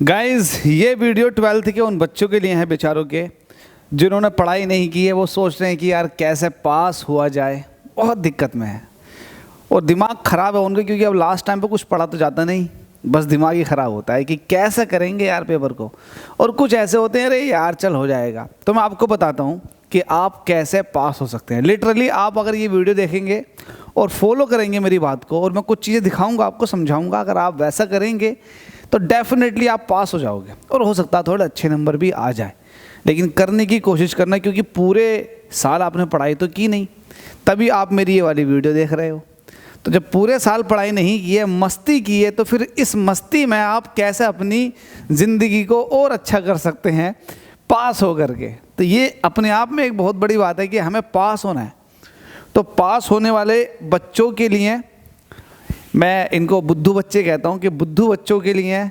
Guys ये video 12th के उन बच्चों के लिए है बेचारों के जिन्होंने पढ़ाई नहीं की है। वो सोच रहे हैं कि यार कैसे पास हुआ जाए, बहुत दिक्कत में है और दिमाग ख़राब है उनका, क्योंकि अब लास्ट टाइम पे कुछ पढ़ा तो जाता नहीं, बस दिमाग ही ख़राब होता है कि कैसे करेंगे यार पेपर को। और कुछ ऐसे होते हैं अरे यार चल हो जाएगा। तो मैं आपको बताता हूँ कि आप कैसे पास हो सकते हैं। लिटरली आप अगर ये वीडियो देखेंगे और फॉलो करेंगे मेरी बात को, और मैं कुछ चीज़ें दिखाऊंगा आपको, समझाऊंगा, अगर आप वैसा करेंगे तो डेफिनेटली आप पास हो जाओगे। और हो सकता है थोड़े अच्छे नंबर भी आ जाए, लेकिन करने की कोशिश करना, क्योंकि पूरे साल आपने पढ़ाई तो की नहीं, तभी आप मेरी ये वाली वीडियो देख रहे हो। तो जब पूरे साल पढ़ाई नहीं की है, मस्ती की है, तो फिर इस मस्ती में आप कैसे अपनी ज़िंदगी को और अच्छा कर सकते हैं पास हो करके। तो ये अपने आप में एक बहुत बड़ी बात है कि हमें पास होना है। तो पास होने वाले बच्चों के लिए, मैं इनको बुद्धू बच्चे कहता हूँ कि बुद्धू बच्चों के लिए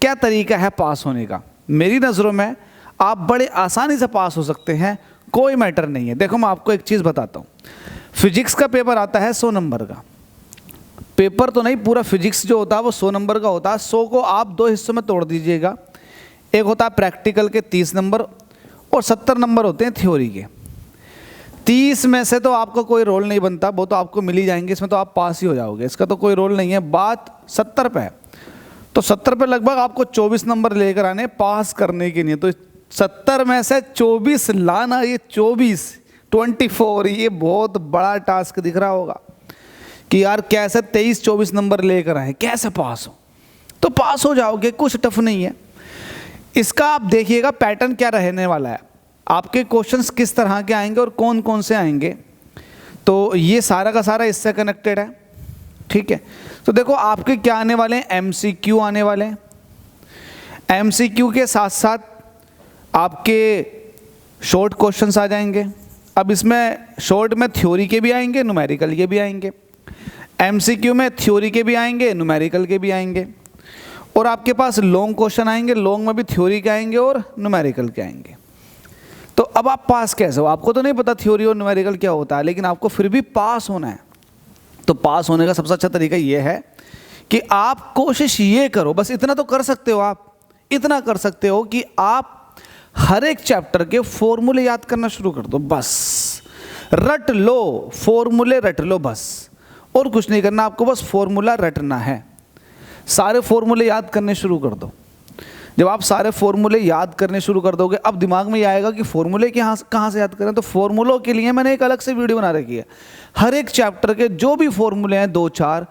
क्या तरीका है पास होने का। मेरी नज़रों में आप बड़े आसानी से पास हो सकते हैं, कोई मैटर नहीं है। देखो मैं आपको एक चीज़ बताता हूँ। फिजिक्स का पेपर आता है 100 नंबर का पेपर, तो नहीं, पूरा फिजिक्स जो होता है वो 100 नंबर का होता है। 100 को आप 2 हिस्सों में तोड़ दीजिएगा। एक होता है प्रैक्टिकल के 30 नंबर और 70 नंबर होते हैं थ्योरी के। 30 में से तो आपका कोई रोल नहीं बनता, वो तो आपको मिल ही जाएंगे, इसमें तो आप पास ही हो जाओगे, इसका तो कोई रोल नहीं है। बात 70 पे है, तो 70 पे लगभग आपको 24 नंबर लेकर आने पास करने के लिए। तो 70 में से 24 लाना, ये 24 ये बहुत बड़ा टास्क दिख रहा होगा कि यार कैसे 23-24 नंबर लेकर आए, कैसे पास हो। तो पास हो जाओगे, कुछ टफ नहीं है। इसका आप देखिएगा पैटर्न क्या रहने वाला है, आपके क्वेश्चंस किस तरह के आएंगे और कौन कौन से आएंगे। तो ये सारा का सारा इससे कनेक्टेड है, ठीक है। तो देखो आपके क्या आने वाले हैं, एमसीक्यू आने वाले हैं। एमसीक्यू के साथ साथ आपके शॉर्ट क्वेश्चंस आ जाएंगे। अब इसमें शॉर्ट में थ्योरी के भी आएंगे, न्यूमेरिकल के भी आएंगे। एमसीक्यू में थ्योरी के भी आएंगे, न्यूमेरिकल के भी आएंगे। और आपके पास लॉन्ग क्वेश्चन आएंगे, लॉन्ग में भी थ्योरी के आएंगे और न्यूमेरिकल के आएंगे। तो अब आप पास कैसे हो? आपको तो नहीं पता थ्योरी और न्यूमेरिकल क्या होता है, लेकिन आपको फिर भी पास होना है। तो पास होने का सबसे अच्छा तरीका ये है कि आप कोशिश ये करो, बस इतना तो कर सकते हो, आप इतना कर सकते हो कि आप हर एक चैप्टर के फॉर्मूले याद करना शुरू कर दो। बस रट लो, फॉर्मूले रट लो बस, और कुछ नहीं करना आपको, बस फॉर्मूला रटना है। सारे फॉर्मूले याद करने शुरू कर दो। जब आप सारे फॉर्मूले याद करने शुरू कर दोगे, अब दिमाग में ये आएगा कि फॉर्मूले कहाँ से याद करें। तो फॉर्मूलों के लिए मैंने एक अलग से वीडियो बना रखी है। हर एक चैप्टर के जो भी फॉर्मूले हैं 2-4,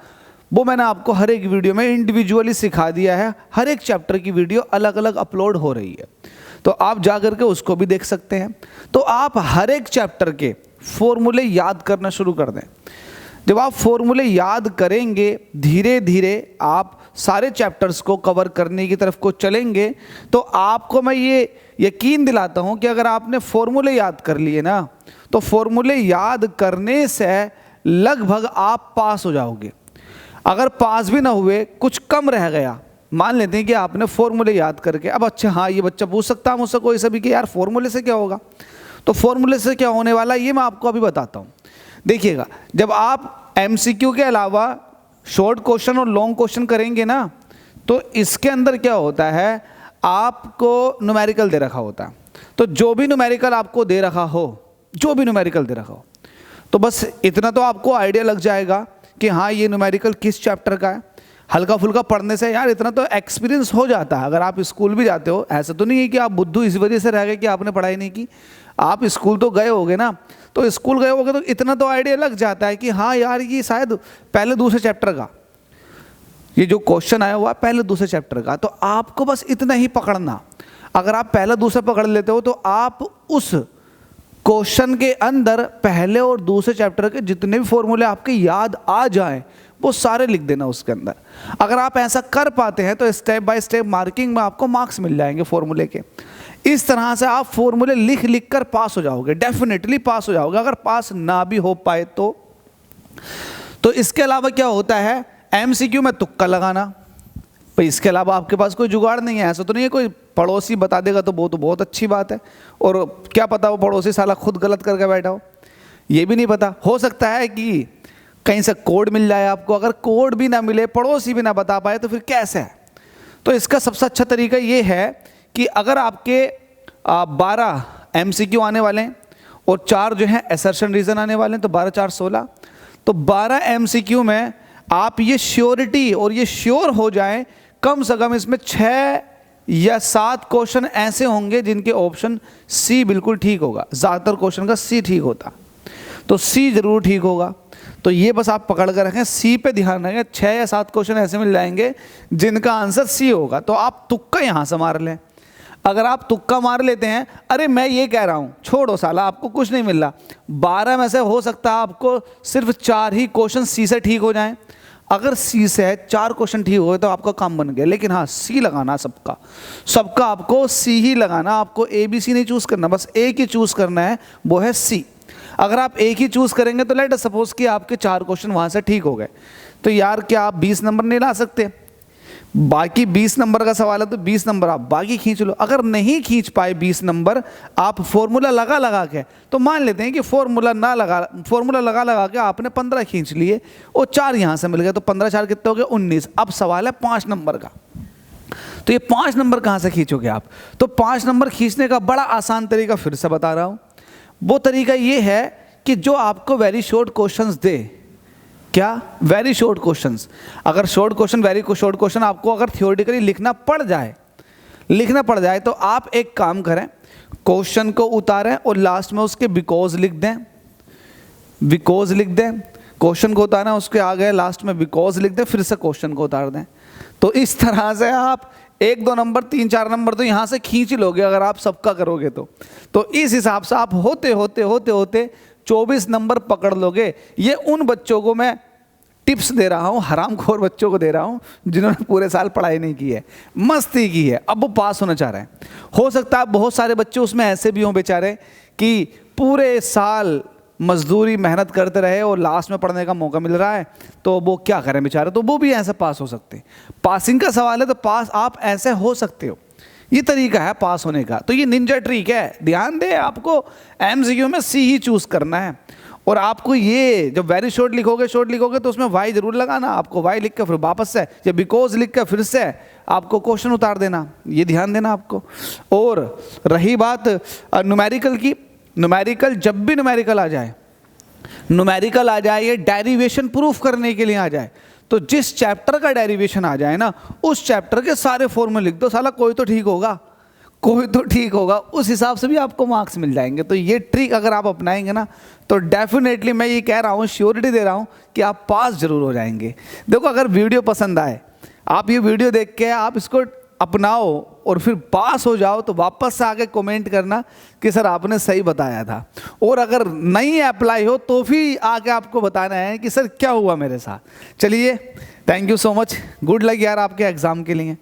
वो मैंने आपको हर एक वीडियो में इंडिविजुअली सिखा दिया है। हर एक चैप्टर की वीडियो अलग अलग अपलोड हो रही है, तो आप जा करके उसको भी देख सकते हैं। तो आप हर एक चैप्टर के फॉर्मूले याद करना शुरू कर दें। जब आप फॉर्मूले याद करेंगे, धीरे धीरे आप सारे चैप्टर्स को कवर करने की तरफ को चलेंगे। तो आपको मैं ये यकीन दिलाता हूँ कि अगर आपने फॉर्मूले याद कर लिए ना, तो फॉर्मूले याद करने से लगभग आप पास हो जाओगे। अगर पास भी ना हुए, कुछ कम रह गया, मान लेते हैं कि आपने फॉर्मूले याद करके, अब अच्छा हाँ ये बच्चा पूछ सकता है मुझसे कोई सा भी कि यार फॉर्मूले से क्या होगा। तो फॉर्मूले से क्या होने वाला है ये मैं आपको अभी बताता हूँ। देखिएगा, जब आप एमसीक्यू के अलावा शॉर्ट क्वेश्चन और लॉन्ग क्वेश्चन करेंगे ना, तो इसके अंदर क्या होता है, आपको न्यूमेरिकल दे रखा होता है। तो जो भी न्यूमेरिकल आपको दे रखा हो, जो भी न्यूमेरिकल दे रखा हो, तो बस इतना तो आपको आइडिया लग जाएगा कि हाँ ये न्यूमेरिकल किस चैप्टर का है। हल्का फुल्का पढ़ने से यार इतना तो एक्सपीरियंस हो जाता है। अगर आप स्कूल भी जाते हो, ऐसा तो नहीं है कि आप बुद्धू इस वजह से रह गए कि आपने पढ़ाई नहीं की। आप स्कूल तो गए होगे ना, तो स्कूल गए होगे तो इतना तो आइडिया लग जाता है कि हाँ यार ये शायद पहले दूसरे चैप्टर का, ये जो क्वेश्चन आया हुआ पहले दूसरे चैप्टर का। तो आपको बस इतना ही पकड़ना। अगर आप पहले दूसरे पकड़ लेते हो, तो आप उस क्वेश्चन के अंदर पहले और दूसरे चैप्टर के जितने भी फॉर्मूले आपके याद आ जाएं, वो सारे लिख देना उसके अंदर। अगर आप ऐसा कर पाते हैं तो स्टेप बाय स्टेप मार्किंग में आपको मार्क्स मिल जाएंगे फॉर्मूले के। इस तरह से आप फॉर्मूले लिख लिख कर पास हो जाओगे, डेफिनेटली पास हो जाओगे। अगर पास ना भी हो पाए तो इसके अलावा क्या होता है, एमसीक्यू में तुक्का लगाना। भाई इसके अलावा आपके पास कोई जुगाड़ नहीं है। ऐसा तो नहीं है कोई पड़ोसी बता देगा तो वो तो बहुत अच्छी बात है, और क्या पता वो पड़ोसी साला खुद गलत करके बैठा हो, ये भी नहीं पता। हो सकता है कि कहीं से कोड मिल जाए आपको। अगर कोड भी ना मिले, पड़ोसी भी ना बता पाए, तो फिर कैसे है। तो इसका सबसे अच्छा तरीका ये है कि अगर आपके 12 MCQ आने वाले हैं और 4 जो है असर्शन रीजन आने वाले हैं, तो 12 4 16, तो 12 MCQ में आप ये श्योरिटी और ये श्योर हो जाए कम से कम इसमें 6 या 7 क्वेश्चन ऐसे होंगे जिनके ऑप्शन सी बिल्कुल ठीक होगा। ज़्यादातर क्वेश्चन का सी ठीक होता, तो सी जरूर ठीक होगा। तो ये बस आप पकड़ कर रखें, सी पे ध्यान रखें। 6 या 7 क्वेश्चन ऐसे मिल जाएंगे जिनका आंसर सी होगा, तो आप तुक्का यहाँ से मार लें। अगर आप तुक्का मार लेते हैं, अरे मैं ये कह रहा हूँ छोड़ो साला आपको कुछ नहीं मिल रहा, 12 में से हो सकता है आपको सिर्फ 4 ही क्वेश्चन सी से ठीक हो जाएं। अगर सी से 4 क्वेश्चन ठीक हो गए तो आपका काम बन गया। लेकिन हाँ, सी लगाना सबका आपको सी ही लगाना, आपको ABC नहीं चूज़ करना, बस एक ही चूज़ करना है, वो है सी। अगर आप एक ही चूज़ करेंगे तो लेट सपोज कि आपके 4 क्वेश्चन वहाँ से ठीक हो गए, तो यार क्या आप 20 नंबर नहीं ला सकते? बाकी 20 नंबर का सवाल है तो 20 नंबर आप बाकी खींच लो। अगर नहीं खींच पाए 20 नंबर आप फॉर्मूला लगा के, तो मान लेते हैं कि फॉर्मूला लगा के आपने 15 खींच लिए और 4 यहाँ से मिल गए, तो 15 4 कितने हो गए? 19। अब सवाल है 5 नंबर का, तो ये 5 नंबर कहाँ से खींचोगे आप? तो 5 नंबर खींचने का बड़ा आसान तरीका फिर से बता रहा हूँ। वो तरीका ये है कि जो आपको वेरी शॉर्ट क्वेश्चंस दे। क्या? Very short questions. अगर वेरी शॉर्ट क्वेश्चन आपको अगर थियोरेटिकली लिखना पड़ जाए तो आप एक काम करें, क्वेश्चन को उतारें और लास्ट में उसके बिकॉज लिख दें। क्वेश्चन को उतारें, उसके आगे लास्ट में बिकॉज लिख दें, फिर से क्वेश्चन को उतार दें। तो इस तरह से आप 1 2 नंबर 3 4 नंबर तो यहाँ से खींच लोगे अगर आप सबका करोगे तो इस हिसाब से आप होते होते 24 नंबर पकड़ लोगे। ये उन बच्चों को मैं टिप्स दे रहा हूँ, हरामखोर बच्चों को दे रहा हूँ जिन्होंने पूरे साल पढ़ाई नहीं की है, मस्ती की है, अब वो पास होना चाह रहे हैं। हो सकता है बहुत सारे बच्चे उसमें ऐसे भी हों बेचारे कि पूरे साल मजदूरी मेहनत करते रहे और लास्ट में पढ़ने का मौका मिल रहा है, तो वो क्या करें बेचारे, तो वो भी ऐसे पास हो सकते हैं। पासिंग का सवाल है तो पास आप ऐसे हो सकते हो, ये तरीका है पास होने का। तो ये निंजा ट्रिक है, ध्यान दे, आपको MCQ में सी ही चूज करना है। और आपको ये जब वेरी शॉर्ट लिखोगे तो उसमें वाई जरूर लगाना, आपको वाई लिख कर फिर वापस से या बिकॉज लिख कर फिर से आपको क्वेश्चन उतार देना, ये ध्यान देना आपको। और रही बात न्यूमेरिकल की, न्यूमेरिकल जब भी न्यूमेरिकल आ जाए ये डेरिवेशन प्रूफ करने के लिए आ जाए, तो जिस चैप्टर का डेरिवेशन आ जाए ना, उस चैप्टर के सारे फॉर्मूले लिख दो, साला कोई तो ठीक होगा, उस हिसाब से भी आपको मार्क्स मिल जाएंगे। तो ये ट्रिक अगर आप अपनाएंगे ना, तो डेफिनेटली मैं ये कह रहा हूँ, श्योरिटी दे रहा हूँ कि आप पास जरूर हो जाएंगे। देखो, अगर वीडियो पसंद आए, आप ये वीडियो देख के आप इसको अपनाओ और फिर पास हो जाओ, तो वापस से आके कमेंट करना कि सर आपने सही बताया था। और अगर नहीं अप्लाई हो तो भी आके आपको बताना है कि सर क्या हुआ मेरे साथ। चलिए, thank you so much, good luck यार आपके एग्ज़ाम के लिए।